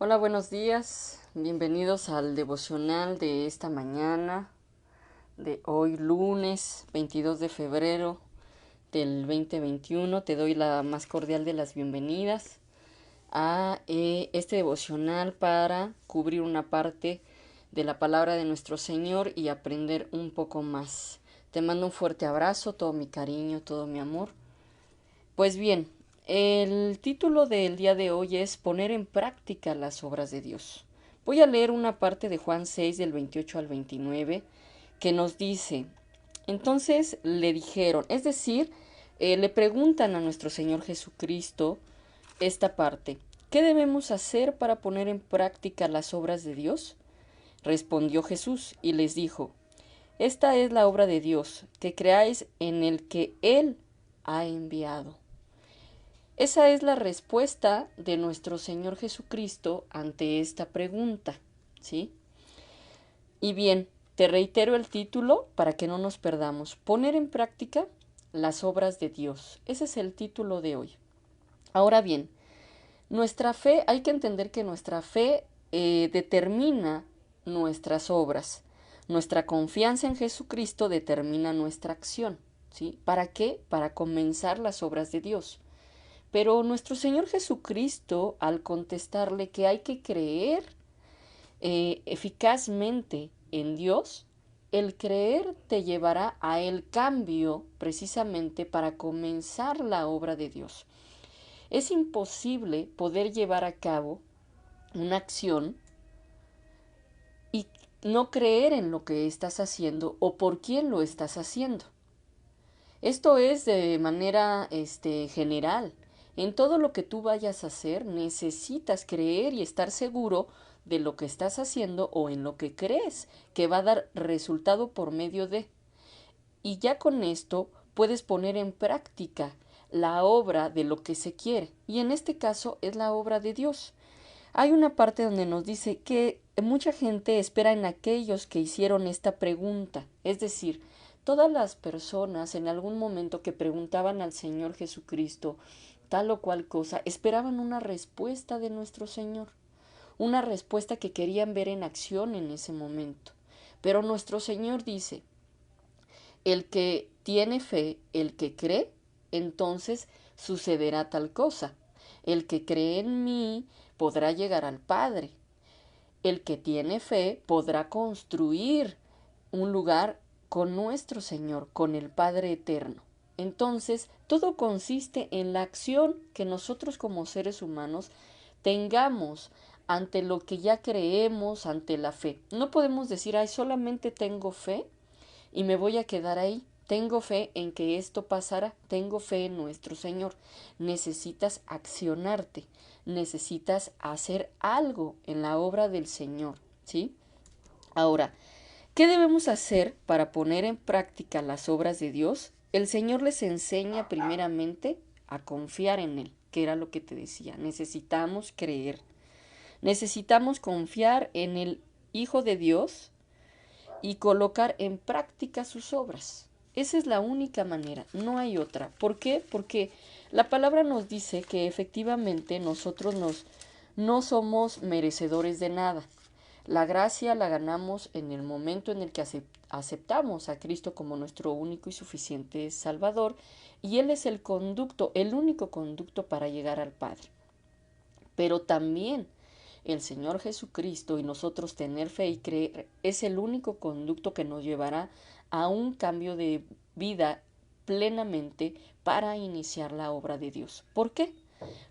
Hola, buenos días. Bienvenidos al devocional de esta mañana, de hoy lunes 22 de febrero del 2021. Te doy la más cordial de las bienvenidas a este devocional para cubrir una parte de la palabra de nuestro Señor y aprender un poco más. Te mando un fuerte abrazo, todo mi cariño, todo mi amor. Pues bien, el título del día de hoy es Poner en práctica las obras de Dios. Voy a leer una parte de Juan 6 del 28 al 29 que nos dice, entonces le dijeron, es decir, le preguntan a nuestro Señor Jesucristo esta parte, ¿qué debemos hacer para poner en práctica las obras de Dios? Respondió Jesús y les dijo, esta es la obra de Dios, que creáis en el que Él ha enviado. Esa es la respuesta de nuestro Señor Jesucristo ante esta pregunta, ¿sí? Y bien, te reitero el título para que no nos perdamos. Poner en práctica las obras de Dios. Ese es el título de hoy. Ahora bien, nuestra fe, hay que entender que nuestra fe determina nuestras obras. Nuestra confianza en Jesucristo determina nuestra acción, ¿sí? ¿Para qué? Para comenzar las obras de Dios. Pero nuestro Señor Jesucristo, al contestarle que hay que creer eficazmente en Dios, el creer te llevará a el cambio precisamente para comenzar la obra de Dios. Es imposible poder llevar a cabo una acción y no creer en lo que estás haciendo o por quién lo estás haciendo. Esto es de manera general. En todo lo que tú vayas a hacer, necesitas creer y estar seguro de lo que estás haciendo o en lo que crees que va a dar resultado por medio de. Y ya con esto puedes poner en práctica la obra de lo que se quiere. Y en este caso es la obra de Dios. Hay una parte donde nos dice que mucha gente espera en aquellos que hicieron esta pregunta. Es decir, todas las personas en algún momento que preguntaban al Señor Jesucristo tal o cual cosa, esperaban una respuesta de nuestro Señor. Una respuesta que querían ver en acción en ese momento. Pero nuestro Señor dice, el que tiene fe, el que cree, entonces sucederá tal cosa. El que cree en mí podrá llegar al Padre. El que tiene fe podrá construir un lugar con nuestro Señor, con el Padre eterno. Entonces, todo consiste en la acción que nosotros como seres humanos tengamos ante lo que ya creemos, ante la fe. No podemos decir, ay, solamente tengo fe y me voy a quedar ahí. Tengo fe en que esto pasará, tengo fe en nuestro Señor. Necesitas accionarte, necesitas hacer algo en la obra del Señor, ¿sí? Ahora, ¿qué debemos hacer para poner en práctica las obras de Dios? El Señor les enseña primeramente a confiar en Él, que era lo que te decía. Necesitamos creer, necesitamos confiar en el Hijo de Dios y colocar en práctica sus obras. Esa es la única manera, no hay otra. ¿Por qué? Porque la palabra nos dice que efectivamente no somos merecedores de nada. La gracia la ganamos en el momento en el que aceptamos a Cristo como nuestro único y suficiente Salvador, y Él es el conducto, el único conducto para llegar al Padre. Pero también el Señor Jesucristo y nosotros tener fe y creer es el único conducto que nos llevará a un cambio de vida plenamente para iniciar la obra de Dios. ¿Por qué?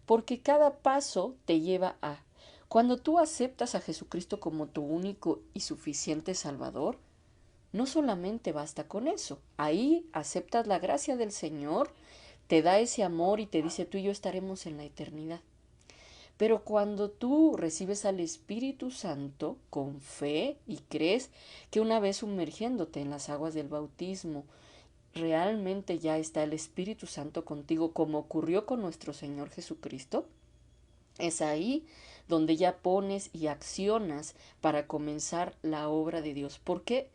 Porque cada paso te lleva a. Cuando tú aceptas a Jesucristo como tu único y suficiente Salvador, no solamente basta con eso. Ahí aceptas la gracia del Señor, te da ese amor y te dice tú y yo estaremos en la eternidad. Pero cuando tú recibes al Espíritu Santo con fe y crees que una vez sumergiéndote en las aguas del bautismo, realmente ya está el Espíritu Santo contigo como ocurrió con nuestro Señor Jesucristo, es ahí donde ya pones y accionas para comenzar la obra de Dios. ¿Por qué?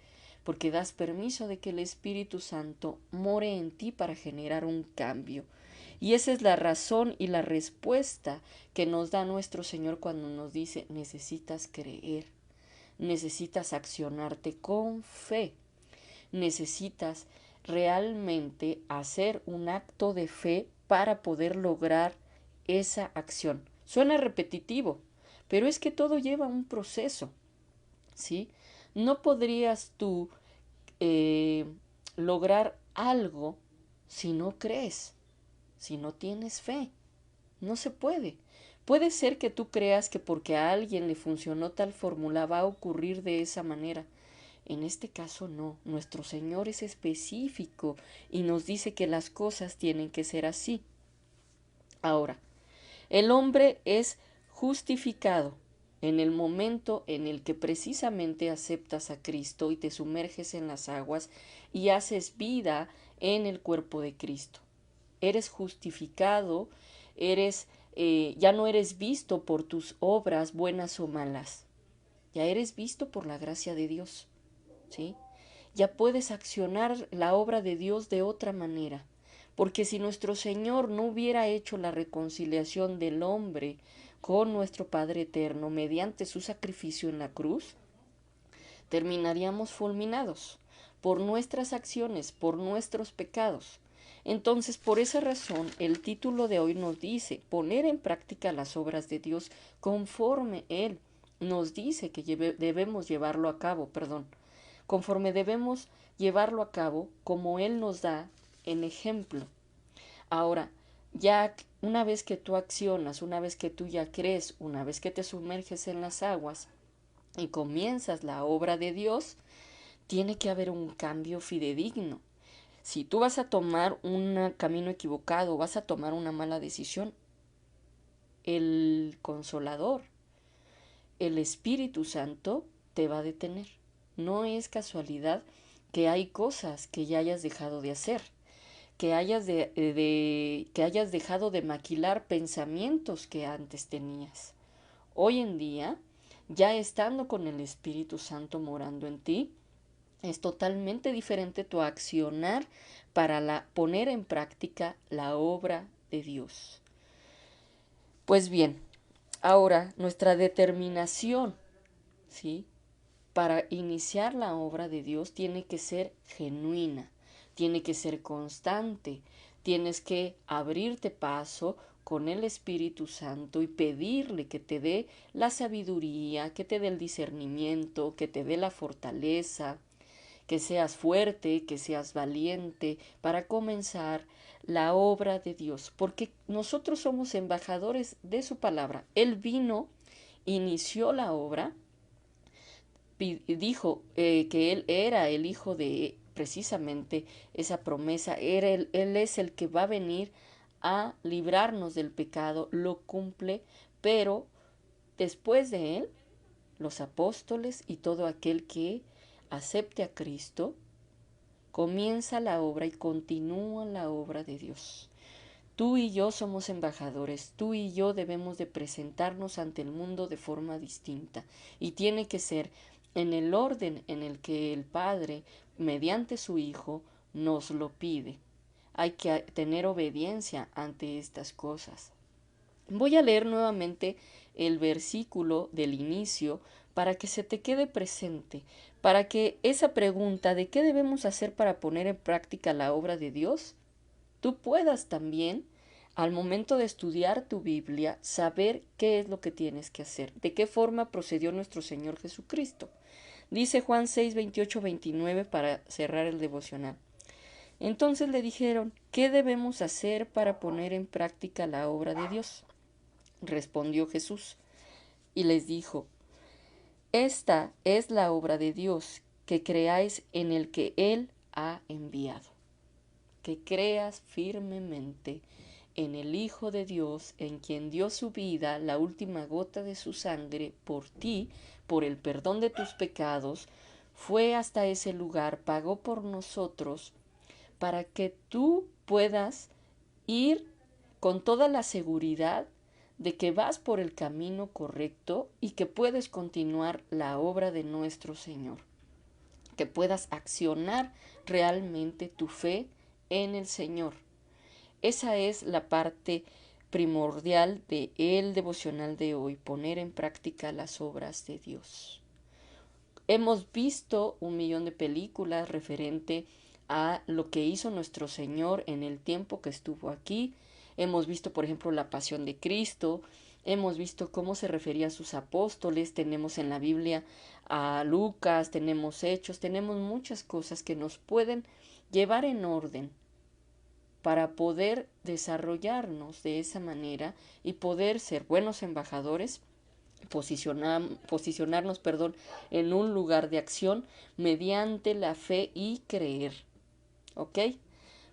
Porque das permiso de que el Espíritu Santo more en ti para generar un cambio. Y esa es la razón y la respuesta que nos da nuestro Señor cuando nos dice, necesitas creer, necesitas accionarte con fe, necesitas realmente hacer un acto de fe para poder lograr esa acción. Suena repetitivo, pero es que todo lleva un proceso, ¿sí? No podrías tú eh, lograr algo si no crees, si no tienes fe. No se puede. Puede ser que tú creas que porque a alguien le funcionó tal fórmula va a ocurrir de esa manera. En este caso no. Nuestro Señor es específico y nos dice que las cosas tienen que ser así. Ahora, el hombre es justificado en el momento en el que precisamente aceptas a Cristo y te sumerges en las aguas y haces vida en el cuerpo de Cristo. Eres justificado, ya no eres visto por tus obras buenas o malas, ya eres visto por la gracia de Dios, ¿sí? Ya puedes accionar la obra de Dios de otra manera, porque si nuestro Señor no hubiera hecho la reconciliación del hombre con nuestro Padre Eterno mediante su sacrificio en la cruz, terminaríamos fulminados por nuestras acciones, por nuestros pecados. Entonces, por esa razón, el título de hoy nos dice poner en práctica las obras de Dios conforme Él nos dice que debemos llevarlo a cabo, conforme debemos llevarlo a cabo como Él nos da en ejemplo. Ahora, ya una vez que tú accionas, una vez que tú ya crees, una vez que te sumerges en las aguas y comienzas la obra de Dios, tiene que haber un cambio fidedigno. Si tú vas a tomar un camino equivocado, vas a tomar una mala decisión, el Consolador, el Espíritu Santo, te va a detener. No es casualidad que hay cosas que ya hayas dejado de hacer, que hayas dejado de maquilar pensamientos que antes tenías. Hoy en día, ya estando con el Espíritu Santo morando en ti, es totalmente diferente tu accionar para poner en práctica la obra de Dios. Pues bien, ahora nuestra determinación, ¿sí?, para iniciar la obra de Dios tiene que ser genuina, tiene que ser constante, tienes que abrirte paso con el Espíritu Santo y pedirle que te dé la sabiduría, que te dé el discernimiento, que te dé la fortaleza, que seas fuerte, que seas valiente para comenzar la obra de Dios, porque nosotros somos embajadores de su palabra. Él vino, inició la obra, dijo que Él era el Hijo de precisamente esa promesa, Él es el que va a venir a librarnos del pecado, lo cumple, pero después de Él, los apóstoles y todo aquel que acepte a Cristo, comienza la obra y continúa la obra de Dios. Tú y yo somos embajadores, tú y yo debemos de presentarnos ante el mundo de forma distinta y tiene que ser en el orden en el que el Padre, mediante su Hijo, nos lo pide. Hay que tener obediencia ante estas cosas. Voy a leer nuevamente el versículo del inicio para que se te quede presente, para que esa pregunta de qué debemos hacer para poner en práctica la obra de Dios, tú puedas también, al momento de estudiar tu Biblia, saber qué es lo que tienes que hacer, de qué forma procedió nuestro Señor Jesucristo. Dice Juan 6, 28, 29 para cerrar el devocional. Entonces le dijeron, ¿qué debemos hacer para poner en práctica la obra de Dios? Respondió Jesús y les dijo, esta es la obra de Dios, que creáis en el que Él ha enviado, que creas firmemente en el Hijo de Dios, en quien dio su vida, la última gota de su sangre, por ti, por el perdón de tus pecados, fue hasta ese lugar, pagó por nosotros, para que tú puedas ir con toda la seguridad de que vas por el camino correcto y que puedes continuar la obra de nuestro Señor, que puedas accionar realmente tu fe en el Señor. Esa es la parte primordial de el devocional de hoy, poner en práctica las obras de Dios. Hemos visto 1,000,000 de películas referente a lo que hizo nuestro Señor en el tiempo que estuvo aquí. Hemos visto, por ejemplo, la pasión de Cristo. Hemos visto cómo se refería a sus apóstoles. Tenemos en la Biblia a Lucas, tenemos Hechos, tenemos muchas cosas que nos pueden llevar en orden para poder desarrollarnos de esa manera y poder ser buenos embajadores, posicionarnos, en un lugar de acción mediante la fe y creer. ¿Ok?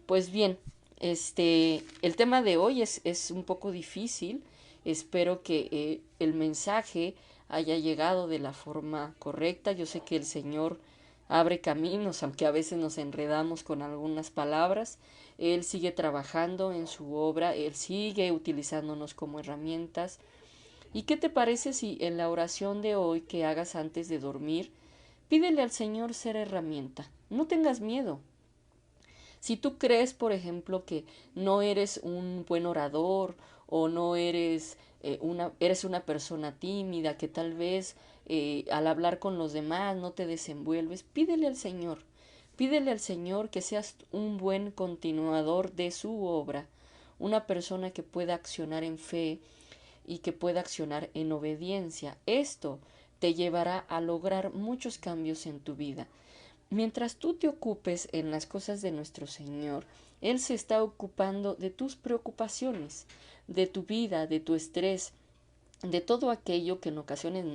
Pues bien, el tema de hoy es un poco difícil. Espero que el mensaje haya llegado de la forma correcta. Yo sé que el Señor abre caminos, aunque a veces nos enredamos con algunas palabras. Él sigue trabajando en su obra, Él sigue utilizándonos como herramientas. ¿Y qué te parece si en la oración de hoy que hagas antes de dormir, pídele al Señor ser herramienta? No tengas miedo. Si tú crees, por ejemplo, que no eres un buen orador o no eres eres una persona tímida, que tal vez al hablar con los demás no te desenvuelves, pídele al Señor. Pídele al Señor que seas un buen continuador de su obra, una persona que pueda accionar en fe y que pueda accionar en obediencia. Esto te llevará a lograr muchos cambios en tu vida. Mientras tú te ocupes en las cosas de nuestro Señor, Él se está ocupando de tus preocupaciones, de tu vida, de tu estrés, de todo aquello que en ocasiones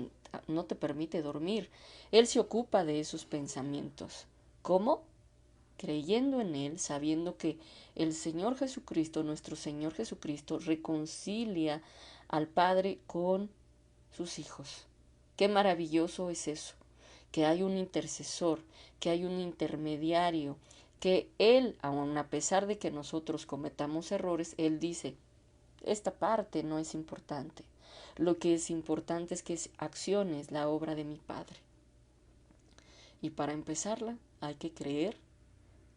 no te permite dormir. Él se ocupa de esos pensamientos. ¿Cómo? Creyendo en Él, sabiendo que el Señor Jesucristo, nuestro Señor Jesucristo, reconcilia al Padre con sus hijos. Qué maravilloso es eso, que hay un intercesor, que hay un intermediario, que Él, aun a pesar de que nosotros cometamos errores, Él dice, esta parte no es importante. Lo que es importante es que acciones la obra de mi Padre. Y para empezarla hay que creer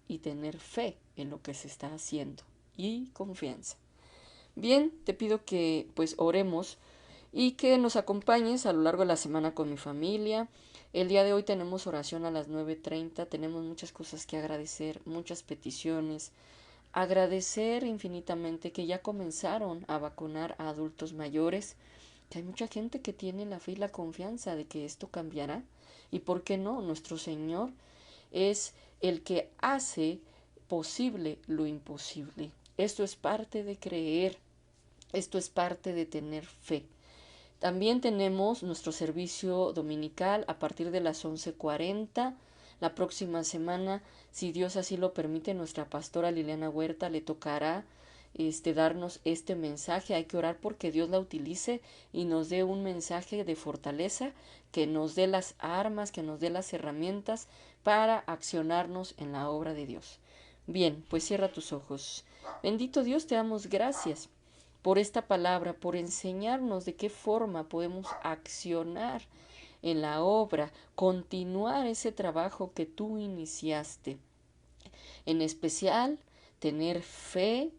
y tener fe en lo que se está haciendo y confianza. Bien, te pido que pues oremos y que nos acompañes a lo largo de la semana con mi familia. El día de hoy tenemos oración a las 9:30, tenemos muchas cosas que agradecer, muchas peticiones. Agradecer infinitamente que ya comenzaron a vacunar a adultos mayores, que hay mucha gente que tiene la fe y la confianza de que esto cambiará. Y por qué no, nuestro Señor es el que hace posible lo imposible. Esto es parte de creer, esto es parte de tener fe. También tenemos nuestro servicio dominical a partir de las 11:40. La próxima semana, si Dios así lo permite, nuestra pastora Liliana Huerta le tocará darnos este mensaje. Hay que orar porque Dios la utilice y nos dé un mensaje de fortaleza, que nos dé las armas, que nos dé las herramientas para accionarnos en la obra de Dios. Bien, pues cierra tus ojos. Bendito Dios, te damos gracias por esta palabra, por enseñarnos de qué forma podemos accionar en la obra, continuar ese trabajo que tú iniciaste. En especial, tener fe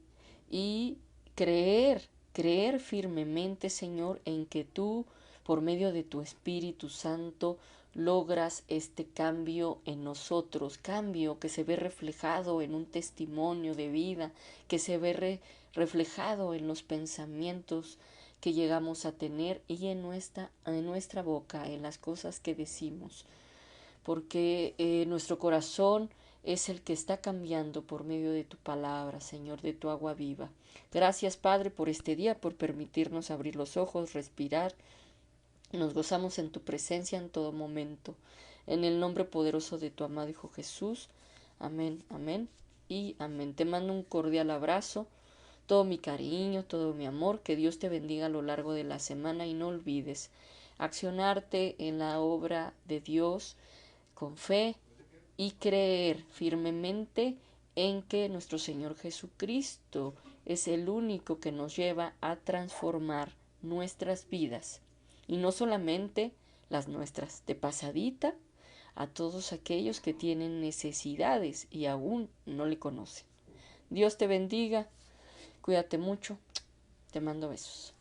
y creer firmemente, Señor, en que tú, por medio de tu Espíritu Santo, logras este cambio en nosotros, cambio que se ve reflejado en un testimonio de vida, que se ve reflejado en los pensamientos que llegamos a tener y en nuestra boca, en las cosas que decimos, porque nuestro corazón es el que está cambiando por medio de tu palabra, Señor, de tu agua viva. Gracias, Padre, por este día, por permitirnos abrir los ojos, respirar. Nos gozamos en tu presencia en todo momento. En el nombre poderoso de tu amado Hijo Jesús. Amén, amén y amén. Te mando un cordial abrazo, todo mi cariño, todo mi amor. Que Dios te bendiga a lo largo de la semana y no olvides accionarte en la obra de Dios con fe y creer firmemente en que nuestro Señor Jesucristo es el único que nos lleva a transformar nuestras vidas, y no solamente las nuestras, de pasadita, a todos aquellos que tienen necesidades y aún no le conocen. Dios te bendiga. Cuídate mucho. Te mando besos.